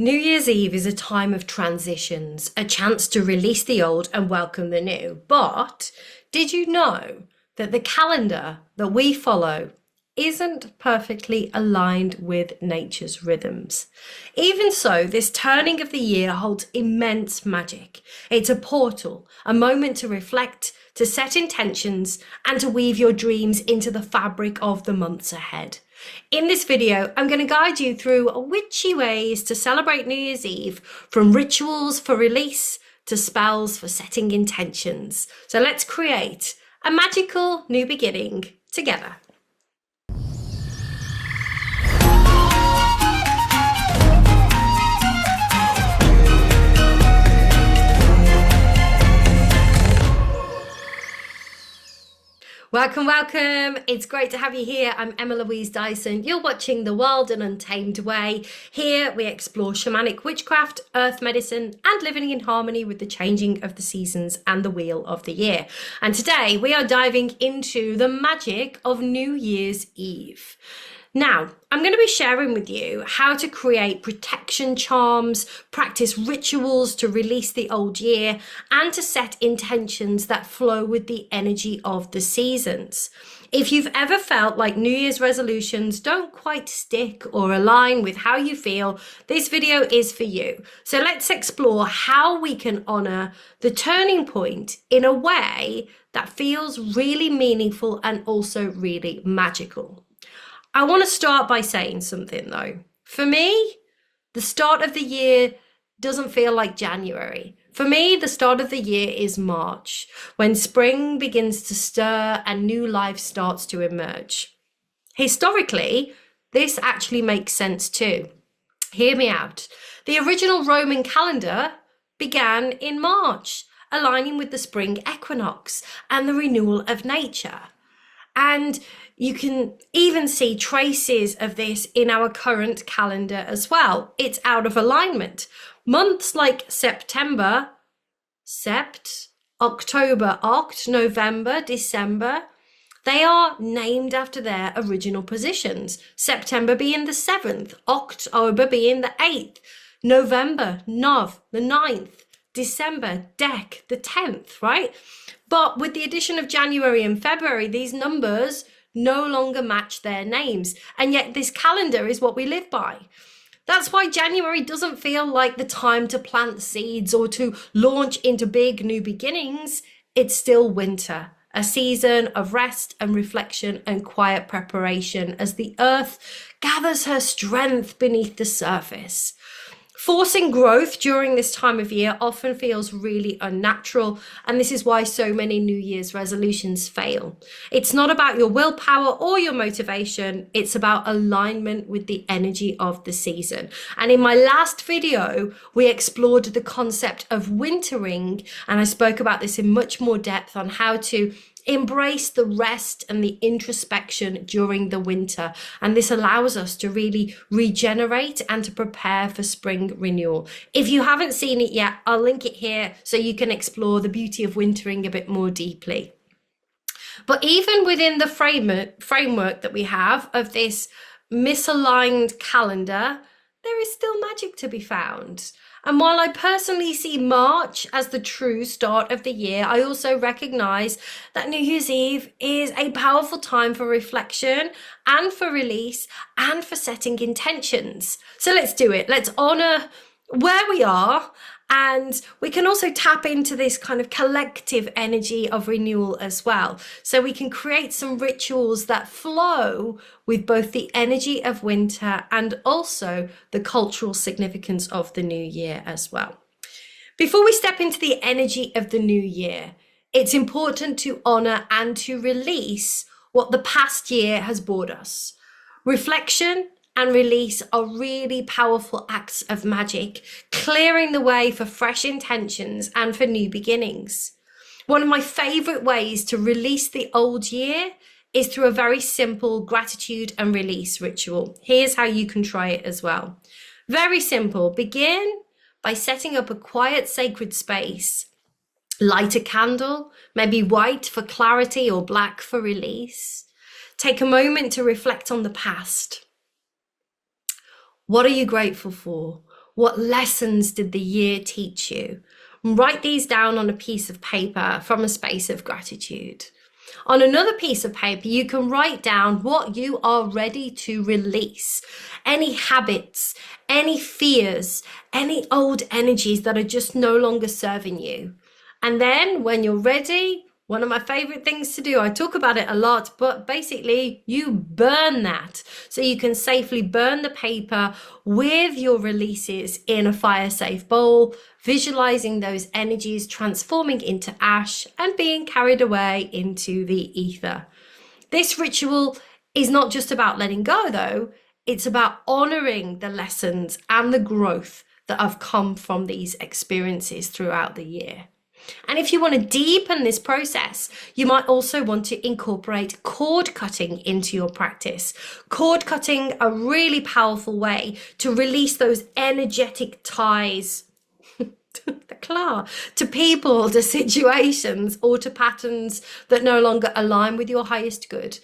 New Year's Eve is a time of transitions, a chance to release the old and welcome the new. But did you know that the calendar that we follow isn't perfectly aligned with nature's rhythms? Even so, this turning of the year holds immense magic. It's a portal, a moment to reflect, to set intentions, and to weave your dreams into the fabric of the months ahead. In this video, I'm going to guide you through witchy ways to celebrate New Year's Eve, from rituals for release to spells for setting intentions. So let's create a magical new beginning together. Welcome, welcome. It's great to have you here. I'm Emma Louise Dyson. You're watching The Wild and Untamed Way. Here we explore shamanic witchcraft, earth medicine, and living in harmony with the changing of the seasons and the wheel of the year. And today we are diving into the magic of New Year's Eve. Now, I'm going to be sharing with you how to create protection charms, practice rituals to release the old year, and to set intentions that flow with the energy of the seasons. If you've ever felt like New Year's resolutions don't quite stick or align with how you feel, this video is for you. So let's explore how we can honor the turning point in a way that feels really meaningful and also really magical. I want to start by saying something though. For me, the start of the year doesn't feel like January. For me, the start of the year is March, when spring begins to stir and new life starts to emerge. Historically, this actually makes sense too. Hear me out. The original Roman calendar began in March, aligning with the spring equinox and the renewal of nature. And you can even see traces of this in our current calendar as well. It's out of alignment. Months like September, October, November, December, they are named after their original positions. September being the 7th, October being the 8th, November, Nov, the 9th, December, Dec, the 10th, right? But with the addition of January and February, these numbers no longer match their names. And yet this calendar is what we live by. That's why January doesn't feel like the time to plant seeds or to launch into big new beginnings. It's still winter, a season of rest and reflection and quiet preparation as the earth gathers her strength beneath the surface. Forcing growth during this time of year often feels really unnatural, and this is why so many New Year's resolutions fail. It's not about your willpower or your motivation, it's about alignment with the energy of the season. And in my last video, we explored the concept of wintering, and I spoke about this in much more depth on how to embrace the rest and the introspection during the winter. And this allows us to really regenerate and to prepare for spring renewal. If you haven't seen it yet, I'll link it here so you can explore the beauty of wintering a bit more deeply. But even within the framework that we have of this misaligned calendar, there is still magic to be found. And while I personally see March as the true start of the year, I also recognize that New Year's Eve is a powerful time for reflection and for release and for setting intentions. So let's do it. Let's honor where we are, and we can also tap into this kind of collective energy of renewal as well. So we can create some rituals that flow with both the energy of winter and also the cultural significance of the new year as well. Before we step into the energy of the new year, it's important to honor and to release what the past year has brought us. Reflection and release are really powerful acts of magic, clearing the way for fresh intentions and for new beginnings. One of my favorite ways to release the old year is through a very simple gratitude and release ritual. Here's how you can try it as well. Very simple. Begin by setting up a quiet, sacred space. Light a candle, maybe white for clarity or black for release. Take a moment to reflect on the past. What are you grateful for? What lessons did the year teach you? Write these down on a piece of paper from a space of gratitude. On another piece of paper, you can write down what you are ready to release. Any habits, any fears, any old energies that are just no longer serving you. And then when you're ready, one of my favorite things to do, I talk about it a lot, but basically you burn that. So you can safely burn the paper with your releases in a fire-safe bowl, visualizing those energies transforming into ash and being carried away into the ether. This ritual is not just about letting go though, it's about honoring the lessons and the growth that have come from these experiences throughout the year. And if you want to deepen this process, you might also want to incorporate cord cutting into your practice. Cord cutting, a really powerful way to release those energetic ties to people, to situations, or to patterns that no longer align with your highest good.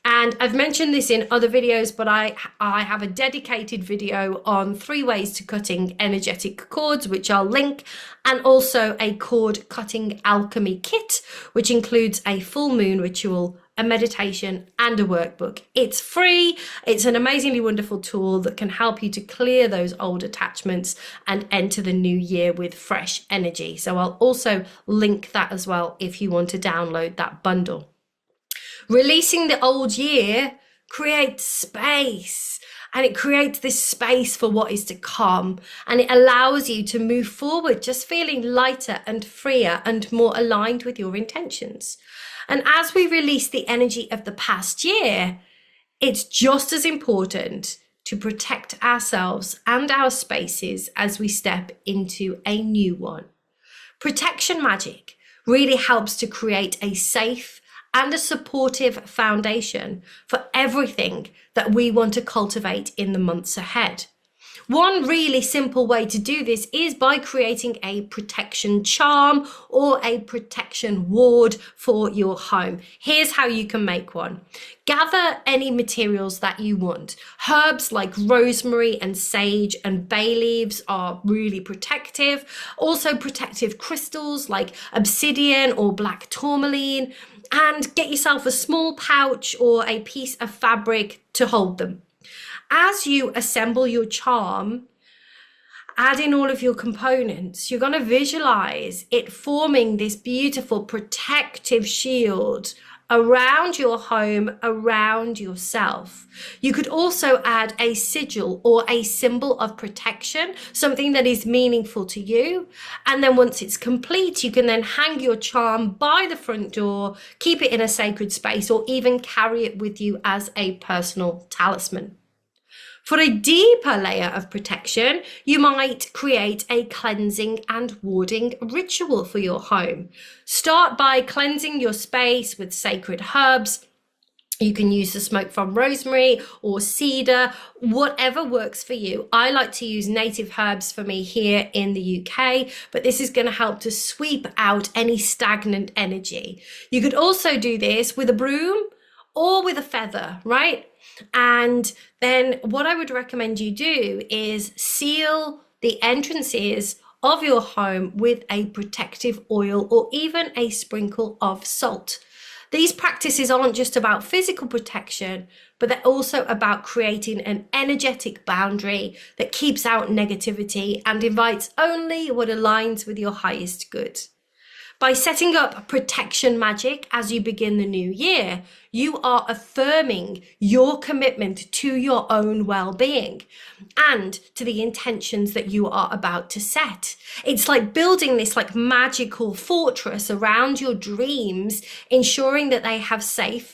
And I've mentioned this in other videos, but I have a dedicated video on 3 ways to cutting energetic cords, which I'll link, and also a cord cutting alchemy kit, which includes a full moon ritual, a meditation, and a workbook. It's free. It's an amazingly wonderful tool that can help you to clear those old attachments and enter the new year with fresh energy. So I'll also link that as well if you want to download that bundle. Releasing the old year creates space, and it creates this space for what is to come, and it allows you to move forward just feeling lighter and freer and more aligned with your intentions. And as we release the energy of the past year, it's just as important to protect ourselves and our spaces as we step into a new one. Protection magic really helps to create a safe and a supportive foundation for everything that we want to cultivate in the months ahead. One really simple way to do this is by creating a protection charm or a protection ward for your home. Here's how you can make one. Gather any materials that you want. Herbs like rosemary and sage and bay leaves are really protective. Also protective crystals like obsidian or black tourmaline. And get yourself a small pouch or a piece of fabric to hold them. As you assemble your charm, add in all of your components, you're going to visualize it forming this beautiful protective shield around your home, around yourself. You could also add a sigil or a symbol of protection, something that is meaningful to you. And then once it's complete, you can then hang your charm by the front door, keep it in a sacred space, or even carry it with you as a personal talisman. For a deeper layer of protection, you might create a cleansing and warding ritual for your home. Start by cleansing your space with sacred herbs. You can use the smoke from rosemary or cedar, whatever works for you. I like to use native herbs for me here in the UK, but this is going to help to sweep out any stagnant energy. You could also do this with a broom or with a feather, right? And then what I would recommend you do is seal the entrances of your home with a protective oil or even a sprinkle of salt. These practices aren't just about physical protection, but they're also about creating an energetic boundary that keeps out negativity and invites only what aligns with your highest good. By setting up protection magic as you begin the new year, you are affirming your commitment to your own well-being and to the intentions that you are about to set. It's like building this magical fortress around your dreams, ensuring that they have safety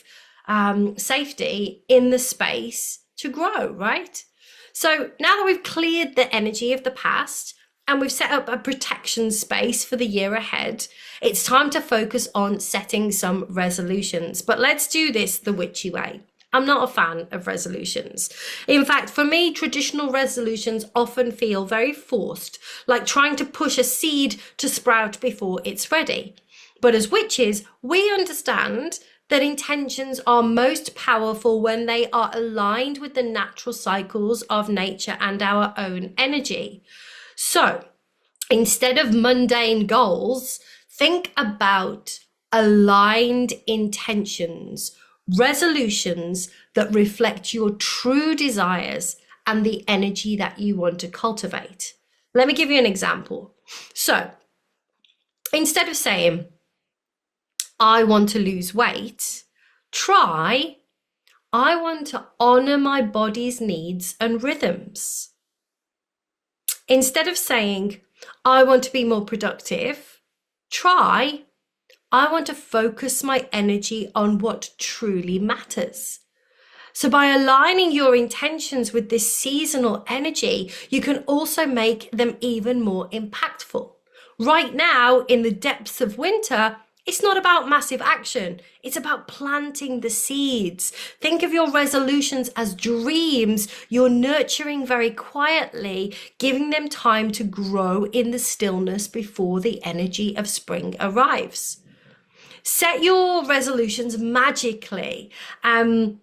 in the space to grow, right? So now that we've cleared the energy of the past, and we've set up a protection space for the year ahead, it's time to focus on setting some resolutions. But let's do this the witchy way. I'm not a fan of resolutions. In fact, for me, traditional resolutions often feel very forced, like trying to push a seed to sprout before it's ready. But as witches, we understand that intentions are most powerful when they are aligned with the natural cycles of nature and our own energy. So instead of mundane goals, think about aligned intentions, resolutions that reflect your true desires and the energy that you want to cultivate. Let me give you an example. So instead of saying, I want to lose weight, try, I want to honor my body's needs and rhythms. Instead of saying, I want to be more productive, try, I want to focus my energy on what truly matters. So by aligning your intentions with this seasonal energy, you can also make them even more impactful. Right now, in the depths of winter, it's not about massive action. It's about planting the seeds. Think of your resolutions as dreams you're nurturing very quietly, giving them time to grow in the stillness before the energy of spring arrives. Set your resolutions magically. And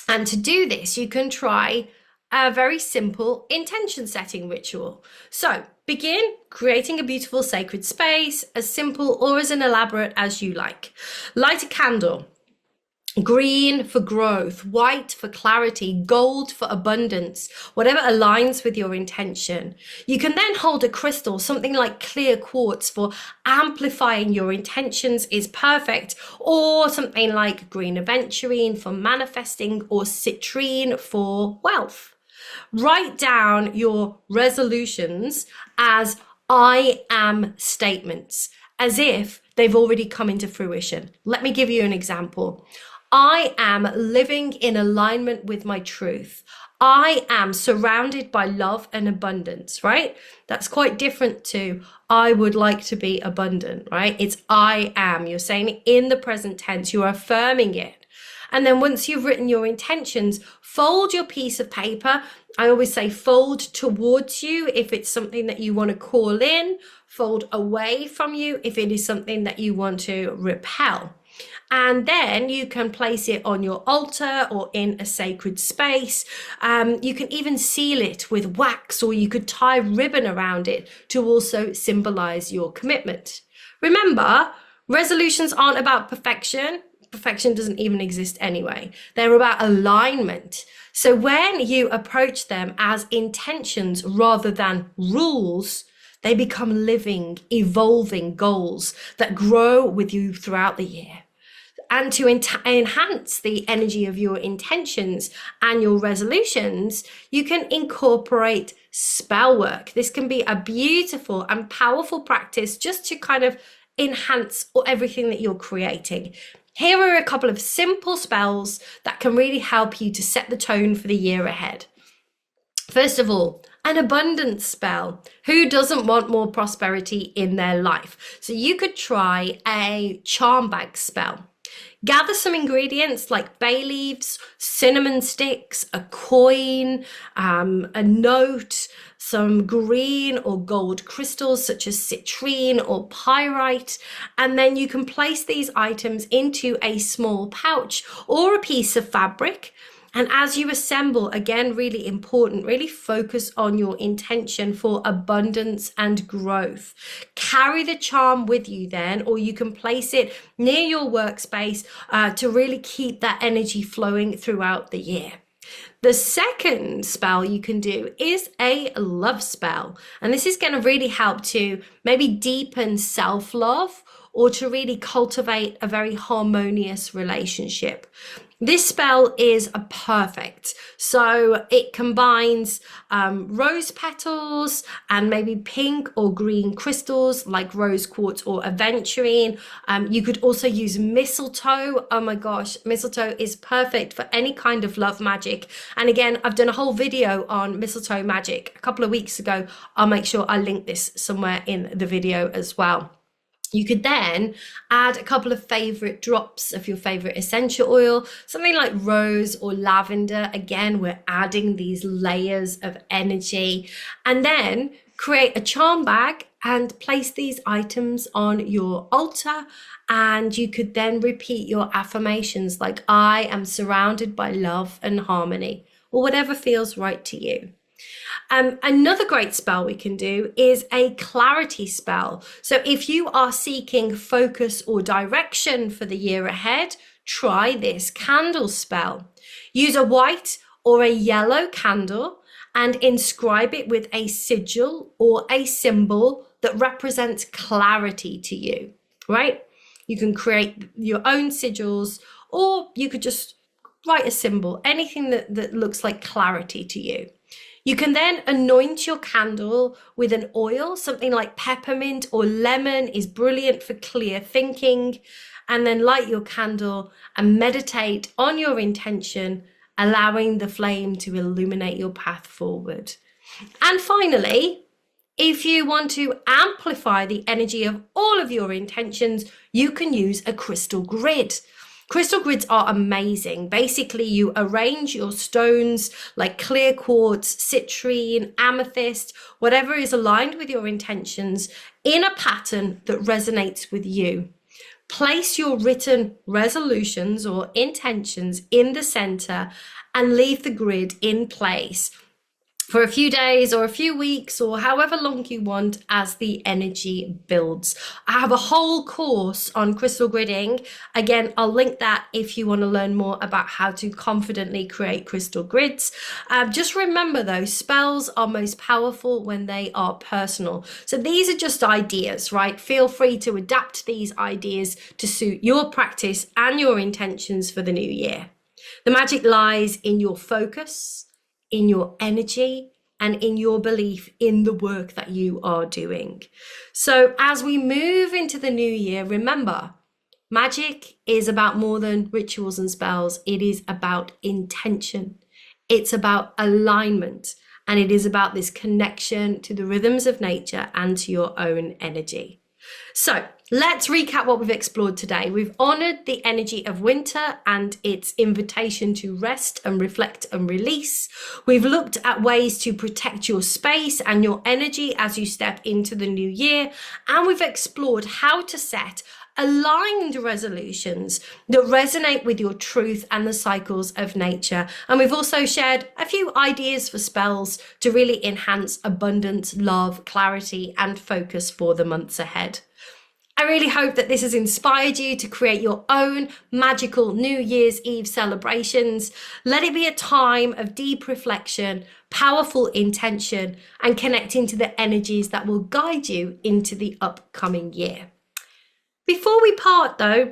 to do this, you can try a very simple intention setting ritual. So begin creating a beautiful sacred space, as simple or as elaborate as you like. Light a candle. Green for growth, white for clarity, gold for abundance, whatever aligns with your intention. You can then hold a crystal, something like clear quartz for amplifying your intentions is perfect, or something like green aventurine for manifesting, or citrine for wealth. Write down your resolutions as I am statements, as if they've already come into fruition. Let me give you an example. I am living in alignment with my truth. I am surrounded by love and abundance, right? That's quite different to I would like to be abundant, right? It's I am. You're saying it in the present tense. You're affirming it. And then once you've written your intentions, fold your piece of paper. I always say fold towards you if it's something that you want to call in, fold away from you if it is something that you want to repel. And then you can place it on your altar or in a sacred space. You can even seal it with wax, or you could tie ribbon around it to also symbolize your commitment. Remember, resolutions aren't about perfection. Perfection doesn't even exist anyway. They're about alignment. So when you approach them as intentions rather than rules, they become living, evolving goals that grow with you throughout the year. And to enhance the energy of your intentions and your resolutions, you can incorporate spell work. This can be a beautiful and powerful practice just to kind of enhance everything that you're creating. Here are a couple of simple spells that can really help you to set the tone for the year ahead. First of all, an abundance spell. Who doesn't want more prosperity in their life? So you could try a charm bag spell. Gather some ingredients like bay leaves, cinnamon sticks, a coin, a note, some green or gold crystals such as citrine or pyrite, and then you can place these items into a small pouch or a piece of fabric. And as you assemble, again, really important, really focus on your intention for abundance and growth. Carry the charm with you then, or you can place it near your workspace to really keep that energy flowing throughout the year. The second spell you can do is a love spell. And this is going to really help to maybe deepen self-love or to really cultivate a very harmonious relationship. This spell is perfect. So it combines rose petals and maybe pink or green crystals like rose quartz or aventurine. You could also use mistletoe. Oh my gosh, mistletoe is perfect for any kind of love magic. And again, I've done a whole video on mistletoe magic a couple of weeks ago. I'll make sure I link this somewhere in the video as well. You could then add a couple of favorite drops of your favorite essential oil, something like rose or lavender. Again, we're adding these layers of energy, and then create a charm bag and place these items on your altar. And you could then repeat your affirmations like, I am surrounded by love and harmony, or whatever feels right to you. Another great spell we can do is a clarity spell. So if you are seeking focus or direction for the year ahead, try this candle spell. Use a white or a yellow candle and inscribe it with a sigil or a symbol that represents clarity to you, right? You can create your own sigils, or you could just write a symbol, anything that looks like clarity to you. You can then anoint your candle with an oil, something like peppermint or lemon is brilliant for clear thinking, and then light your candle and meditate on your intention, allowing the flame to illuminate your path forward. And finally, if you want to amplify the energy of all of your intentions, you can use a crystal grid. Crystal grids are amazing. Basically, you arrange your stones like clear quartz, citrine, amethyst, whatever is aligned with your intentions in a pattern that resonates with you. Place your written resolutions or intentions in the center and leave the grid in place for a few days or a few weeks or however long you want as the energy builds. I have a whole course on crystal gridding. Again, I'll link that if you want to learn more about how to confidently create crystal grids. Just remember though, spells are most powerful when they are personal. So these are just ideas, right? Feel free to adapt these ideas to suit your practice and your intentions for the new year. The magic lies in your focus, in your energy, and in your belief in the work that you are doing. So as we move into the new year, remember, magic is about more than rituals and spells. It is about intention. It's about alignment. And it is about this connection to the rhythms of nature and to your own energy. So let's recap what we've explored today. We've honored the energy of winter and its invitation to rest and reflect and release. We've looked at ways to protect your space and your energy as you step into the new year. And we've explored how to set aligned resolutions that resonate with your truth and the cycles of nature. And we've also shared a few ideas for spells to really enhance abundance, love, clarity, and focus for the months ahead. I really hope that this has inspired you to create your own magical New Year's Eve celebrations. Let it be a time of deep reflection, powerful intention, and connecting to the energies that will guide you into the upcoming year. Before we part though,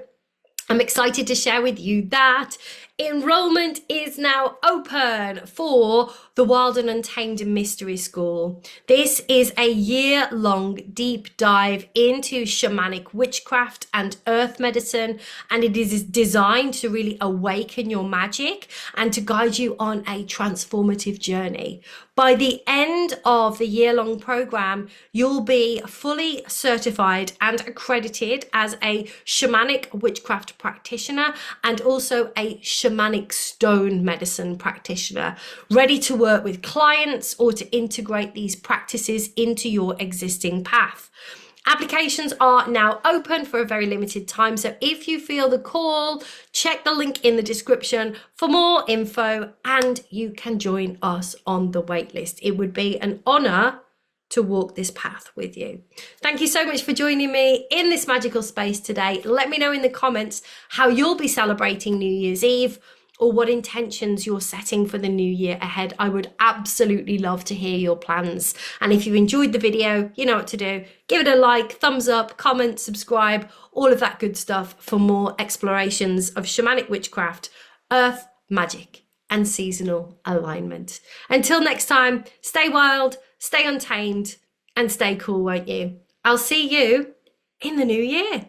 I'm excited to share with you that enrollment is now open for the Wild and Untamed Mystery School. This is a year-long deep dive into shamanic witchcraft and earth medicine, and it is designed to really awaken your magic and to guide you on a transformative journey. By the end of the year-long program, you'll be fully certified and accredited as a shamanic witchcraft practitioner and also a shamanic stone medicine practitioner, ready to work with clients or to integrate these practices into your existing path. Applications are now open for a very limited time, so if you feel the call, check the link in the description for more info and you can join us on the waitlist. It would be an honor to walk this path with you. Thank you so much for joining me in this magical space today. Let me know in the comments how you'll be celebrating New Year's Eve or what intentions you're setting for the new year ahead. I would absolutely love to hear your plans. And if you enjoyed the video, you know what to do. Give it a like, thumbs up, comment, subscribe, all of that good stuff for more explorations of shamanic witchcraft, earth, magic, and seasonal alignment. Until next time, stay wild, stay untamed, and stay cool, won't you? I'll see you in the new year.